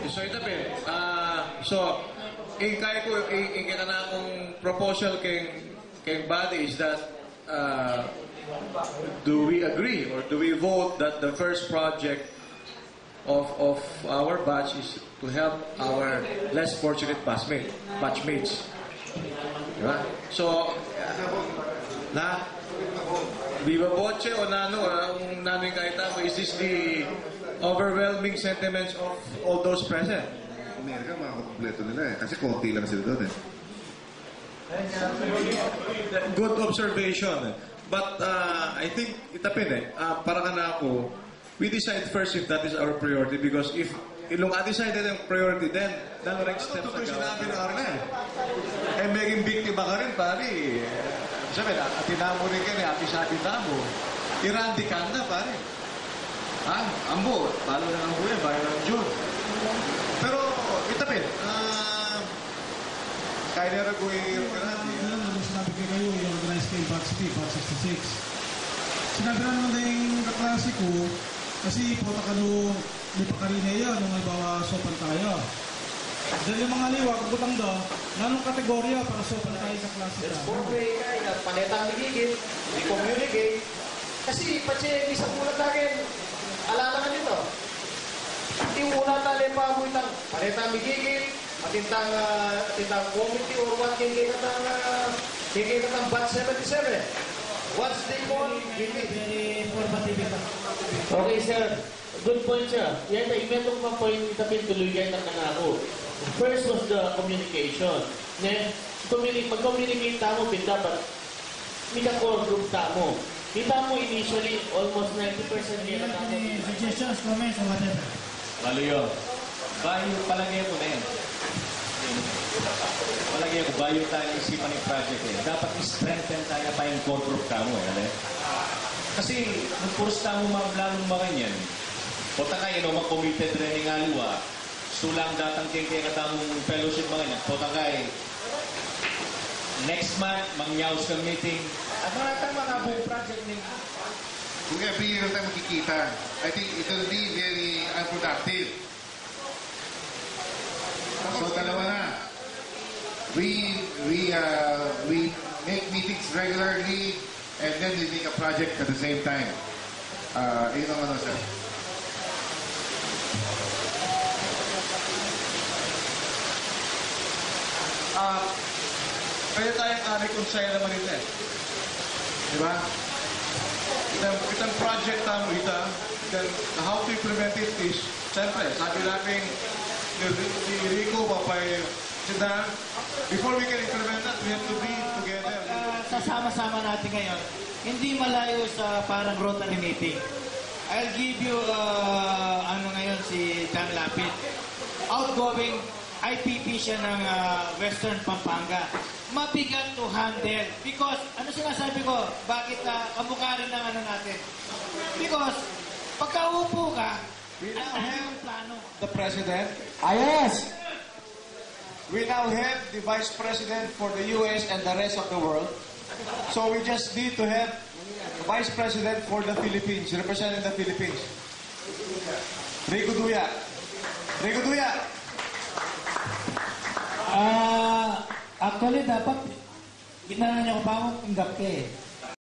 So ito so kaya ko na akong proposal kay body is that do we agree or do we vote that the first project of our batch is to help our less fortunate batchmates. Diba? So Viva Voce o Nano, ang namin kahit ako, is this the overwhelming sentiments of all those present? Amerika, makakompleto nila kasi konti lang sila doon Good observation. But I think, itapin para ka na ako, we decide first if that is our priority because if ilong decided ang priority, then the next step na sinabi na rin maging biktima ka rin, pare. Sabi na, atinamo rin ka niya, apisabi na mo. Irandi ka na, pare. Ambo, palo na ng buhay, bayan ng June. Pero, itapin, kaya nila gawin ka natin. Alam naman sinabi kayo, i-organize kayo batch 3, batch 66. Sinabi na naman na yung kaklase ko, kasi potakalo, may pakarina yan, nung halimbawa sopan tayo. Dahil yung mga liwa, kagutang do, nanong kategorya para sopan tayo sa klase ka? Let's portray kayo, panetang nagigil, i-communicate. Kasi, patsi, isang ulat natin, alalangan nito. Hindi ulat natin pa mo itang panetang nagigil, atintang committee or what kikitang batch 77. What's the call? Very informative ito. Okay, sir. Good point siya. Yan, imetong pa point itapin tuloy yan ng kanako. First was the communication. Mag-communicate tamo, dapat may core group tamo. Kita mo initially, almost 90% nila tamo. Suggestions, comments, or whatever. Maluyo. Palagay ko na yan. Palagay ko, bayo tayo isipan ng project Dapat i-strengthen tayo pa yung core group tamo Kasi, nung puros tamo lalong mga ganyan, o takay, mag-committed rin ng aliwa, sulang datang kaya katamong fellowship mga ganyan, o takay, next month, mangyaws ka meeting, at tama nga buong project niya. Kung every year tayo makikita, I think it will be very unproductive. So, dalawa na. We make meetings regularly and then we make a project at the same time. Yun ang sir. Pwede tayong reconcile naman ito Diba? Itang project tamo how to implement it is, siyempre, sabi natin, ni Rico, Papay, Sida, before we can implement that, we have to be together. Sasama-sama natin ngayon. Hindi malayo sa parang Rotary meeting. I'll give you, ngayon, si Dan Lapid. Outgoing IPP siya ng Western Pampanga. Mabigat to handle. Because, sinasabi ko, bakit kamukha rin ng natin? Because, pagkaupo ka, We now have plano. the President. Yes! We now have the Vice President for the U.S. and the rest of the world. So we just need to have the Vice President for the Philippines, representing the Philippines. Rico Duya. Rico Duya. Actually, dapat, ginana niyo ko pa akong tinggap ka